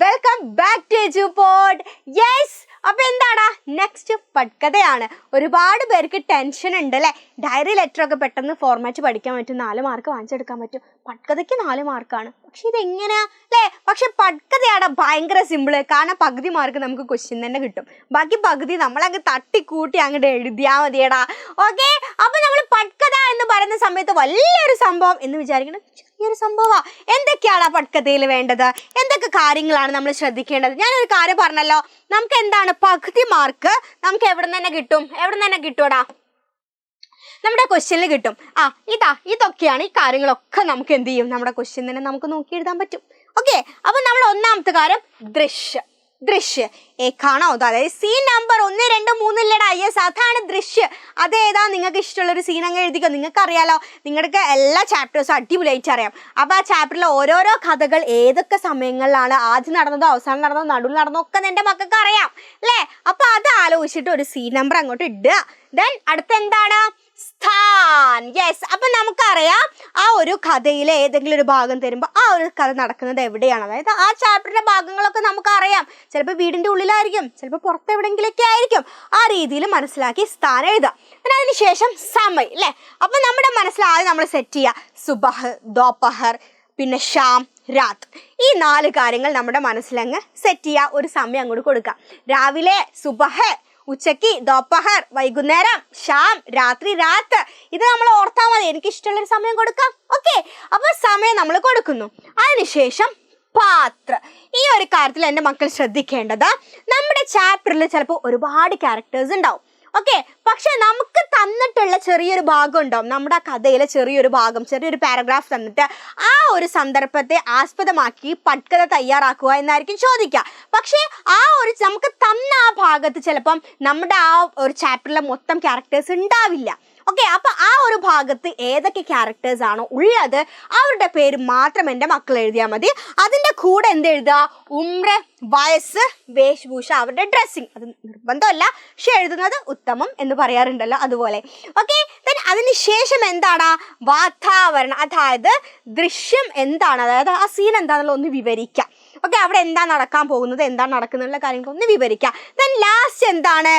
Welcome back to Edupod. Yes, അപ്പോൾ എന്താണ് next പട്കഥയാണ്. ഒരുപാട് പേർക്ക് ടെൻഷൻ ഉണ്ട് അല്ലേ? ഡയറി ലെറ്റർ ഒക്കെ പെട്ടെന്ന് ഫോർമാറ്റ് പഠിക്കാൻ പറ്റും, 4 മാർക്ക് വാങ്ങിച്ചെടുക്കാൻ പറ്റും. പട്കഥയ്ക്ക് 4 മാർക്കാണ്. പക്ഷെ ഇതെങ്ങനെയാ അല്ലേ? പക്ഷെ പട്കഥയാണ് ഭയങ്കര സിമ്പിള്. കാരണം പകുതി മാർക്ക് നമുക്ക് ക്വസ്റ്റ്യൻ തന്നെ കിട്ടും, ബാക്കി പകുതി നമ്മളങ്ങ് തട്ടിക്കൂട്ടി അങ്ങോട്ട് എഴുതിയാൽ മതിയടാ. ഓക്കെ, അപ്പോൾ നമ്മൾ പട്കഥ എന്ന് പറയുന്ന സമയത്ത് വലിയൊരു സംഭവം എന്ന് വിചാരിക്കണം. ചെറിയൊരു സംഭവമാണ്. എന്തൊക്കെയാണ് ആ പട്കഥയിൽ വേണ്ടത്, എന്തൊക്കെ കാര്യങ്ങളാണ് നമ്മൾ ശ്രദ്ധിക്കേണ്ടത്? ഞാനൊരു കാര്യം പറഞ്ഞല്ലോ, നമുക്ക് എന്താണ് പകുതി മാർക്ക് നമുക്ക് എവിടെ നിന്ന് തന്നെ കിട്ടുമടാ, നമ്മുടെ ക്വസ്റ്റ്യനിൽ കിട്ടും. ഇതൊക്കെയാണ് ഈ കാര്യങ്ങളൊക്കെ നമുക്ക് എന്ത് ചെയ്യും, നമ്മുടെ ക്വസ്റ്റ്യൻ തന്നെ നമുക്ക് നോക്കി എഴുതാൻ പറ്റും. ഓക്കെ, അപ്പം നമ്മൾ ഒന്നാമത്തെ കാര്യം ദൃശ്യ ഏക്കാണോ, അതായത് സീൻ നമ്പർ 1, 2, 3 ഇല്ലടാ. യെസ്, അതാണ് ദൃശ്യ. അതേതാ നിങ്ങൾക്ക് ഇഷ്ടമുള്ളൊരു സീൻ അങ്ങ് എഴുതിക്കോ. നിങ്ങൾക്ക് അറിയാലോ, നിങ്ങൾക്ക് എല്ലാ ചാപ്റ്റേഴ്സും അടിപൊളിയായിട്ട് അറിയാം. അപ്പോൾ ആ ചാപ്റ്ററിലെ ഓരോരോ കഥകൾ ഏതൊക്കെ സമയങ്ങളിലാണ്, ആദ്യം നടന്നതോ അവസാനം നടന്നതോ നടുവിൽ നടന്നതോ ഒക്കെ എൻ്റെ മക്കൾക്ക് അറിയാം അല്ലേ? അപ്പോൾ അത് ആലോചിച്ചിട്ട് ഒരു സീൻ നമ്പർ അങ്ങോട്ട് ഇടുക. ദെൻ അടുത്ത എന്താണ്, സ്ഥാൻ. യെസ്, അപ്പം നമുക്കറിയാം ആ ഒരു കഥയിലെ ഏതെങ്കിലും ഒരു ഭാഗം തരുമ്പോൾ ആ ഒരു കഥ നടക്കുന്നത് എവിടെയാണ്, അതായത് ആ ചാപ്റ്ററിന്റെ ഭാഗങ്ങളൊക്കെ നമുക്കറിയാം. ചിലപ്പോൾ വീടിൻ്റെ ഉള്ളിലായിരിക്കും, ചിലപ്പോൾ പുറത്ത് എവിടെയെങ്കിലൊക്കെ ആയിരിക്കും. ആ രീതിയിൽ മനസ്സിലാക്കി സ്ഥാനം എഴുതുക. പിന്നെ അതിനുശേഷം സമയം അല്ലേ? അപ്പം നമ്മുടെ മനസ്സിൽ ആദ്യം നമ്മൾ സെറ്റ് ചെയ്യുക സുബഹ്, ദോപഹർ, പിന്നെ ഷാം, രാത്. ഈ 4 കാര്യങ്ങൾ നമ്മുടെ മനസ്സിലങ്ങ് സെറ്റ് ചെയ്യുക. ഒരു സമയം അങ്ങോട്ട് കൊടുക്കുക. രാവിലെ സുബഹ്, ഉച്ചയ്ക്ക് ദോപഹർ, വൈകുന്നേരം ഷാം, രാത്രി രാത്ത്. ഇത് നമ്മൾ ഓർത്താൽ മതി. എനിക്ക് ഇഷ്ടമുള്ളൊരു സമയം കൊടുക്കാം. ഓക്കെ, അപ്പോൾ സമയം നമ്മൾ കൊടുക്കുന്നു. അതിനുശേഷം പാത്ര. ഈ ഒരു കാര്യത്തിൽ എൻ്റെ മക്കൾ ശ്രദ്ധിക്കേണ്ടത്, നമ്മുടെ ചാപ്റ്ററിൽ ചിലപ്പോൾ ഒരുപാട് ക്യാരക്ടേഴ്സ് ഉണ്ടാവും. ഓക്കെ, പക്ഷെ നമുക്ക് തന്നിട്ടുള്ള ചെറിയൊരു ഭാഗം ഉണ്ടാവും, നമ്മുടെ കഥയിലെ ചെറിയൊരു ഭാഗം, ചെറിയൊരു പാരഗ്രാഫ് തന്നിട്ട് ആ ഒരു സന്ദർഭത്തെ ആസ്പദമാക്കി പട്കഥ തയ്യാറാക്കുക എന്നായിരിക്കും ചോദിക്കുക. പക്ഷേ ആ ഒരു നമുക്ക് തന്ന ആ ഭാഗത്ത് ചിലപ്പം നമ്മുടെ ആ ഒരു ചാപ്റ്ററിലെ മൊത്തം ക്യാരക്ടേഴ്സ് ഉണ്ടാവില്ല. ഓക്കെ, അപ്പോൾ ആ ഒരു ഭാഗത്ത് ഏതൊക്കെ ക്യാരക്ടേഴ്സ് ആണോ ഉള്ളത് അവരുടെ പേര് മാത്രം എൻ്റെ മക്കൾ എഴുതിയാൽ മതി. അതിൻ്റെ കൂടെ എന്ത് എഴുതുക, ഉമ്ര, വയസ്സ്, വേഷഭൂഷ, അവരുടെ ഡ്രസ്സിങ്. അത് നിർബന്ധമല്ല, പക്ഷെ എഴുതുന്നത് ഉത്തമം എന്ന് പറയാറുണ്ടല്ലോ, അതുപോലെ. ഓക്കെ, അതിന് ശേഷം എന്താണ്, വാതാവരണം, അതായത് ദൃശ്യം എന്താണ്, അതായത് ആ സീൻ എന്താണെന്നുള്ള ഒന്ന് വിവരിക്കാം. ഓക്കെ, അവിടെ എന്താ നടക്കാൻ പോകുന്നത്, എന്താണ് നടക്കുന്നുള്ള കാര്യങ്ങൾ ഒന്ന് വിവരിക്കാം. ദെൻ ലാസ്റ്റ് എന്താണ്,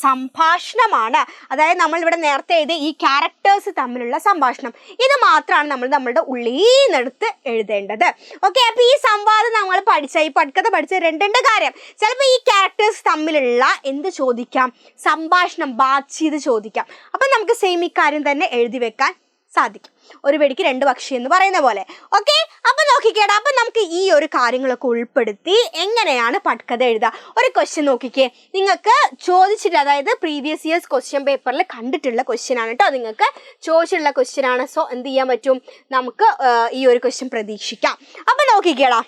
സംഭാഷണമാണ്. അതായത് നമ്മൾ ഇവിടെ നേരത്തെ എഴുതി ഈ ക്യാരക്ടേഴ്സ് തമ്മിലുള്ള സംഭാഷണം. ഇത് മാത്രമാണ് നമ്മൾ നമ്മളുടെ ഉള്ളിൽ നിന്നെടുത്ത് എഴുതേണ്ടത്. ഓക്കെ, അപ്പോൾ ഈ സംവാദം നമ്മൾ ഈ പട്കഥ പഠിച്ച രണ്ട് കാര്യം. ചിലപ്പോൾ ഈ ക്യാരക്ടേഴ്സ് തമ്മിലുള്ള എന്ത് ചോദിക്കാം, സംഭാഷണം ബാച്ച് ചോദിക്കാം. അപ്പം നമുക്ക് സെയിം ഈ കാര്യം തന്നെ എഴുതി വെക്കാൻ സാധിക്കും. ഒരു വെടിക്ക് 2 പക്ഷി എന്ന് പറയുന്ന പോലെ. ഓക്കെ, അപ്പം നോക്കിക്കേടാ, അപ്പം നമുക്ക് ഈ ഒരു കാര്യങ്ങളൊക്കെ ഉൾപ്പെടുത്തി എങ്ങനെയാണ് പട്കഥ എഴുതുക. ഒരു ക്വസ്റ്റ്യൻ നോക്കിക്കേ, നിങ്ങൾക്ക് ചോദിച്ചിട്ട്, അതായത് പ്രീവിയസ് ഇയേഴ്സ് ക്വസ്റ്റ്യൻ പേപ്പറിൽ കണ്ടിട്ടുള്ള ക്വസ്റ്റ്യൻ ആണ് കേട്ടോ, നിങ്ങൾക്ക് ചോദിച്ചിട്ടുള്ള ക്വസ്റ്റ്യൻ ആണ്. സോ എന്ത് ചെയ്യാൻ പറ്റും, നമുക്ക് ഈ ഒരു ക്വസ്റ്റ്യൻ പ്രതീക്ഷിക്കാം. അപ്പം നോക്കിക്കേടാ,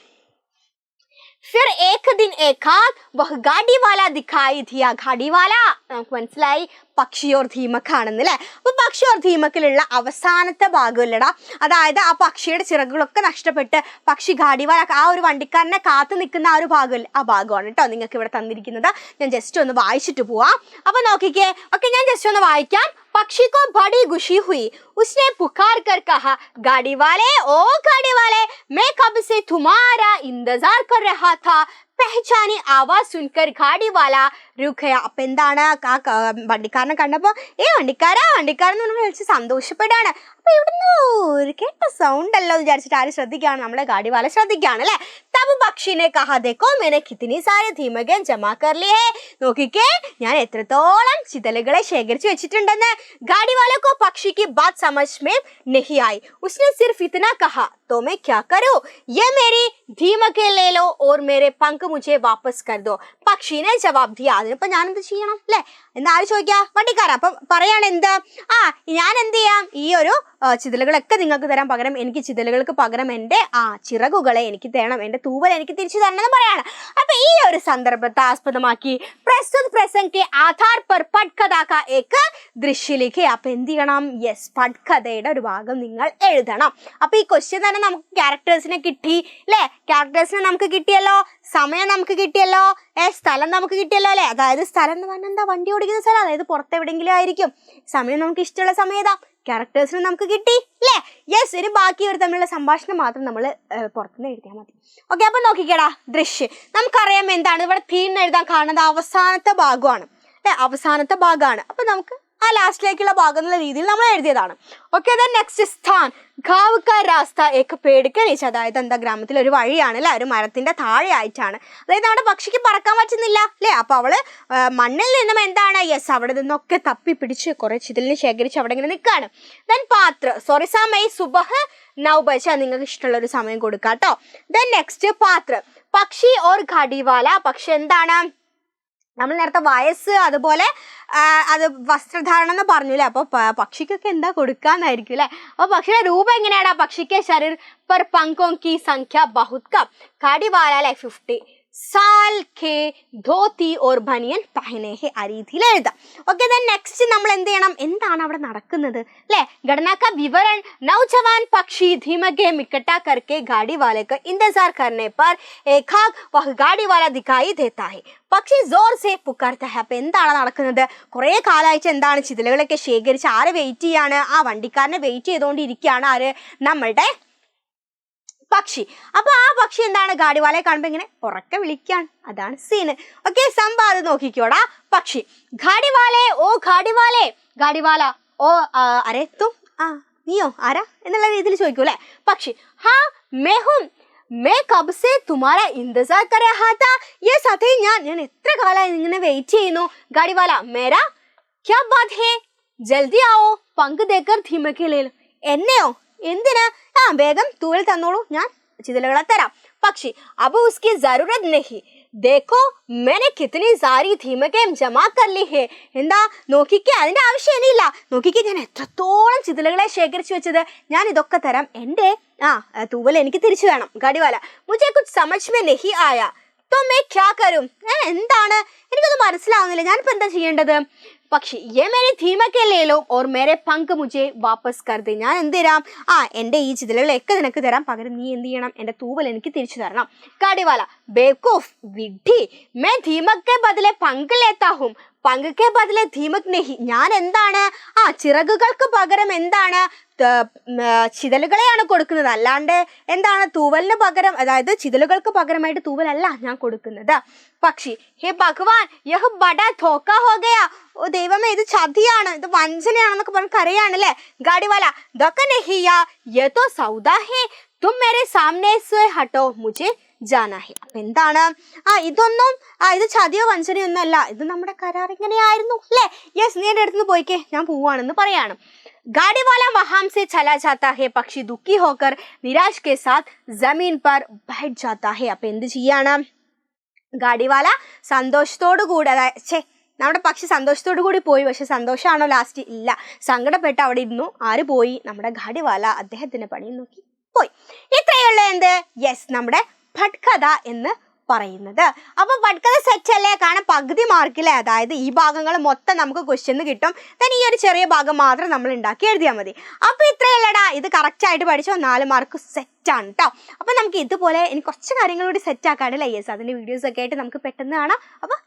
फिर एक दिन एकाक वह गाड़ी वाला दिखाई दिया. गाड़ी वाला നമുക്ക് മനസ്സിലായി പക്ഷി ഓർ ധീമക് ആണെന്നല്ലേ. അപ്പോൾ പക്ഷി ഓർ ധീമക്കിലുള്ള അവസാനത്തെ ഭാഗമല്ലടാ, അതായത് ആ പക്ഷിയുടെ ചിറകുകളൊക്കെ നഷ്ടപ്പെട്ട് പക്ഷി ഗാഡിവാല ആ ഒരു വണ്ടിക്കാരനെ കാത്തു നിൽക്കുന്ന ആ ഒരു ഭാഗമല്ലേ, ആ ഭാഗമാണ് കേട്ടോ നിങ്ങൾക്ക് ഇവിടെ തന്നിരിക്കുന്നത്. ഞാൻ ജസ്റ്റ് ഒന്ന് വായിച്ചിട്ട് പോവാം. അപ്പോൾ നോക്കിക്കേ. ഓക്കെ, ഞാൻ ജസ്റ്റ് ഒന്ന് വായിക്കാം. पक्षी को बड़ी खुशी हुई, उसने पुकार कर कहा, गाड़ी वाले, ओ गाड़ी वाले, मैं कब से तुम्हारा इंतजार कर रहा था. പെഹ്ചാനി ആവാസ് സുൻകർ ഗാഡി വാല രുഖ. അപ്പം എന്താണ്, വണ്ടിക്കാരനെ കണ്ടപ്പോൾ വണ്ടിക്കാരെന്ന് പറഞ്ഞ് വിളിച്ച് സന്തോഷപ്പെടുകയാണ്. അപ്പം ഇവിടുന്ന് ഒരു കേട്ട സൗണ്ട് അല്ലോ എന്ന് വിചാരിച്ചിട്ട് ആരും ശ്രദ്ധിക്കുകയാണ്, നമ്മളെ ഗാഡി വാല ശ്രദ്ധിക്കുകയാണ് അല്ലേ. തബ് പക്ഷിനെ കഹാ ദേക്കോ മേനെ കിത്നി സാരെ ധീമകൻ ജമാ കർ ലിയേ. നോക്കിക്കേ, ഞാൻ എത്രത്തോളം ചിതലുകളെ ശേഖരിച്ചു വെച്ചിട്ടുണ്ടെന്ന്. ഗാഡി വാലക്കോ പക്ഷിക്ക് ബാത് സമജ് മേ നഹി ആയി. ഉസ്നെ സിർഫ് ഇतना कहा तो मैं क्या करूं, ये मेरी धीमके ले लो और मेरे पंख मुझे वापस कर दो. പക്ഷീനെ ജവാബ് ദിയ. അതിനിപ്പോൾ ഞാൻ എന്ത് ചെയ്യണം അല്ലേ എന്നാരും ചോദിക്കുക, വണ്ടിക്കാരാ. അപ്പം പറയാണ് എന്ത്, ഞാൻ എന്ത് ചെയ്യാം, ഈ ഒരു ചിതലുകളൊക്കെ നിങ്ങൾക്ക് തരാൻ പകരം എനിക്ക് ചിതലുകൾക്ക് പകരം എൻ്റെ ചിറകുകളെ എനിക്ക് തരണം, എൻ്റെ തൂവൽ എനിക്ക് തിരിച്ചു തരണം എന്ന് പറയാണ്. അപ്പം ഈ ഒരു സന്ദർഭത്തെ ആസ്പദമാക്കി പ്രസ്തുത പ്രസംഗ ആധാർ पर പട്കഥ का एक ദൃശ്യ ലിഖേ. അപ്പം എന്ത് ചെയ്യണം, യെസ്, പട്കഥയുടെ ഒരു ഭാഗം നിങ്ങൾ എഴുതണം. അപ്പം ഈ ക്വസ്റ്റ്യൻ തന്നെ നമുക്ക് ക്യാരക്ടേഴ്സിനെ കിട്ടി അല്ലേ, ക്യാരക്ടേഴ്സിനെ നമുക്ക് കിട്ടിയല്ലോ, സമയം നമുക്ക് കിട്ടിയല്ലോ, സ്ഥലം നമുക്ക് കിട്ടിയല്ലോ അല്ലേ. അതായത് സ്ഥലം എന്ന് പറഞ്ഞാൽ എന്താ, വണ്ടി ഓടിക്കുന്ന സ്ഥലം, അതായത് പുറത്തെവിടെയെങ്കിലും ആയിരിക്കും. സമയം നമുക്ക് ഇഷ്ടമുള്ള സമയം ഏതാ, ക്യാരക്ടേഴ്സിന് നമുക്ക് കിട്ടി അല്ലേ? യെസ്. ഇനി ബാക്കി ഇവർ തമ്മിലുള്ള സംഭാഷണം മാത്രം നമ്മൾ പുറത്തുനിന്ന് എഴുതിയാൽ മതി. ഓക്കെ, അപ്പം നോക്കിക്കേടാ ദൃശ്യം. നമുക്കറിയാം എന്താണ് ഇവിടെ തീം എഴുതാൻ കാണുന്നത് അവസാനത്തെ ഭാഗമാണ് അല്ലേ? അവസാനത്തെ ഭാഗമാണ്. അപ്പം നമുക്ക് ആ ലാസ്റ്റിലേക്കുള്ള ഭാഗം എന്നുള്ള രീതിയിൽ നമ്മൾ എഴുതിയതാണ്. ഓക്കെ, ദെൻ നെക്സ്റ്റ് സ്ഥാൻ ഗാവ് കാ രാസ്ത ഏക് പേട് കെ നീച്ചെ. അതായത് എന്താ, ഗ്രാമത്തിൽ ഒരു വഴിയാണ് അല്ലേ, ഒരു മരത്തിന്റെ താഴെ ആയിട്ടാണ്. അതായത് നമ്മുടെ പക്ഷിക്ക് പറക്കാൻ പറ്റുന്നില്ല അല്ലേ? അപ്പൊ അവള് മണ്ണിൽ നിന്നും എന്താണ്, യെസ്, അവിടെ നിന്നൊക്കെ തപ്പി പിടിച്ച് കുറെ ചിതലിന് ശേഖരിച്ച് അവിടെ ഇങ്ങനെ നിൽക്കുകയാണ്. ദെൻ പാത്ര സോറി സമയ സുബഹ് 9 ബജെ. നിങ്ങൾക്ക് ഇഷ്ടമുള്ള ഒരു സമയം കൊടുക്കാട്ടോ. ദെൻ നെക്സ്റ്റ് പാത്ര പക്ഷി ഓർ ഘടിവാല. പക്ഷി എന്താണ്, നമ്മൾ നേരത്തെ വയസ്സ് അതുപോലെ അത് വസ്ത്രധാരണം എന്ന് പറഞ്ഞില്ലേ, അപ്പോൾ പക്ഷിക്കൊക്കെ എന്താ കൊടുക്കാന്നായിരിക്കും അല്ലേ? അപ്പോൾ പക്ഷിയുടെ രൂപം എങ്ങനെയാണ്? പക്ഷിക്ക് ശരീർ पर पंखों की संख्या बहुत कम. काड़ीवाला 50 साल के धोती और बनियन पहने हैं. ആ രീതിയിൽ എഴുതാം. ഓക്കെ, ദെൻ നെക്സ്റ്റ് നമ്മൾ എന്ത് ചെയ്യണം, എന്താണ് അവിടെ നടക്കുന്നത് അല്ലേ? घटना का विवरण नौजवान पक्षी धीमगे इकट्ठा करके गाड़ी वाले का इंतजार करने पर एकाएक वह गाड़ी वाला दिखाई देता है. പക്ഷി ജോർ സേ പുക്കാർത്ത. അപ്പൊ എന്താണ് നടക്കുന്നത്? കുറെ കാലമായിട്ട് എന്താണ് ചിതലുകളൊക്കെ ശേഖരിച്ച് ആരെ വെയിറ്റ് ചെയ്യാണ്? ആ വണ്ടിക്കാരനെ വെയിറ്റ് ചെയ്തുകൊണ്ടിരിക്കുകയാണ്. ആര്? നമ്മളുടെ പക്ഷി. അപ്പൊ ആ പക്ഷി എന്താണ്, ഗാഡിവാലയെ കാണുമ്പോ ഇങ്ങനെ ഉറക്കെ വിളിക്കാണ്. അതാണ് സീന്. ഓക്കെ, സംവാദം നോക്കിക്കോടാ. പക്ഷി ഗാഡിവാലെ ഓ ഗാഡിവാലെ. ഗാഡിവാല ഓ അരെ തും, നീയോ ആരാ എന്നുള്ള രീതിയിൽ ചോദിക്കൂ അല്ലെ? പക്ഷി ഹാ മേഹും മേ കബ് സേ തുമാര ഇന്തസാർ കർ രഹാ താ. യെസ്, അതെ ഞാൻ എത്ര കാലമായി ഇങ്ങനെ വെയിറ്റ് ചെയ്യുന്നു. ഗാഡിവാല മേരാ ക്യാ ബാത് ഹേ ജൽദി ആവോ പങ്ക് ദേക്കർ ധീമക്കെ ലേ ലോ. എന്നെയോ? എന്തിനാ? വേഗം തൂവൽ തന്നോളൂ, ഞാൻ ചിതലുകളെ തരാം. പക്ഷി അബ് ഉസ്കി ജറൂരത് നഹി. ദേഖോ मैंने कितनी सारी धीमकें जमा कर ली है. എന്താ നോക്കിക്കേ, അതിന്റെ ആവശ്യം ഇനിയില്ല. നോക്കിക്കേ, ഞാൻ എത്രത്തോളം ചിതലുകളെ ശേഖരിച്ചു വെച്ചത്. ഞാൻ ഇതൊക്കെ തരാം. എൻ്റെ തൂവൽ എനിക്ക് തിരിച്ചു വേണം. ഗാഡിവാല മുझे कुछ समझ में नहीं आया तो मैं क्या करूं. എന്താണ്, എനിക്കൊന്നും മനസ്സിലാവുന്നില്ല, ഞാനിപ്പോൾ എന്താ ചെയ്യേണ്ടത്? പക്ഷി ये मेरी धीमके ले लो और मेरे पंख मुझे वापस कर दे. ഞാൻ എന്ത് തരാം? എൻ്റെ ഈ ചിതലുകളൊക്കെ നിനക്ക് തരാം, പകരം നീ എന്ത് ചെയ്യണം, എൻ്റെ തൂവൽ എനിക്ക് തിരിച്ചു തരണം. ഗാഡിവാല ബേവകൂഫ് വിഡ്ഢി. मैं धीमक के बदले पंख लेता हूं. पंख के बदले धीमक नहीं. ഞാൻ എന്താണ്, ചിറകുകൾക്ക് പകരം എന്താണ്, ചിതലുകളെയാണ് കൊടുക്കുന്നത്. അല്ലാണ്ട് എന്താണ് തൂവലിന് പകരം, അതായത് ചിതലുകൾക്ക് പകരമായിട്ട് തൂവലല്ല ഞാൻ കൊടുക്കുന്നത്. പക്ഷി ഹേ ഭഗവാൻ യഹ് ബഡാ ധോക്കാ ഹോ ഗയാ. ഓ ദൈവമേ, ഇത് ചതിയാണ്, ഇത് വഞ്ചനയാണെന്നൊക്കെ പറഞ്ഞ് കരയാണല്ലേ. ഗാഡിവാല ദക്ക നഹിയ യേ തോ സൗദാ ഹേ തും മേരെ സാമനെ സേ ഹട്ടോ മുझे ജാനാ ഹേ. അപ്പൊ എന്താണ്, ഇതൊന്നും ഇത് ചതിയോ വഞ്ചനയൊന്നും അല്ല, ഇത് നമ്മുടെ കരാർ ഇങ്ങനെയായിരുന്നു അല്ലേ? യെസ്, നീ എൻ്റെ അടുത്ത് പോയിക്കേ, ഞാൻ പോവാണെന്ന് പറയാണ്. गाड़ीवाला वहां से चला जाता है. പക്ഷി ദുഃഖി होकर निराश के साथ जमीन पर बैठ जाता है. അപ്പൊ എന്ത് ചെയ്യാണ്, ഗാഡിവാല സന്തോഷത്തോടു കൂടി, അതായത് നമ്മുടെ പക്ഷി സന്തോഷത്തോടു കൂടി പോയി. പക്ഷെ സന്തോഷമാണോ ലാസ്റ്റ്? ഇല്ല, സങ്കടപ്പെട്ട് അവിടെ ഇരുന്നു. ആര് പോയി? നമ്മുടെ ഗാഡിവാല അദ്ദേഹത്തിന്റെ പണി നോക്കി പോയി. ഇത്രയുള്ള എന്ത്, യെസ്, നമ്മുടെ ഭട്കഥ എന്ന് പറയുന്നത്. അപ്പൊ ഭട്കഥ സെറ്റ് അല്ലേ? കാരണം പകുതി മാർക്കില്ലേ, അതായത് ഈ ഭാഗങ്ങൾ മൊത്തം നമുക്ക് ക്വസ്റ്റ്യൻ കിട്ടും. then ഈ ഒരു ചെറിയ ഭാഗം മാത്രം നമ്മൾ ഉണ്ടാക്കി എഴുതിയാൽ മതി. അപ്പൊ ഇത്രയല്ലടാ, ഇത് കറക്റ്റ് ആയിട്ട് പഠിച്ചോ, 4 മാർക്ക് സെറ്റ് ആണ് കേട്ടോ. അപ്പൊ നമുക്ക് ഇതുപോലെ ഇനി കുറച്ച് കാര്യങ്ങൾ കൂടി സെറ്റ് ആക്കാണ്ടല്ലേ. യെസ്, അതിന്റെ വീഡിയോസ് ഒക്കെ ആയിട്ട് നമുക്ക് പെട്ടെന്ന് കാണാം. അപ്പൊ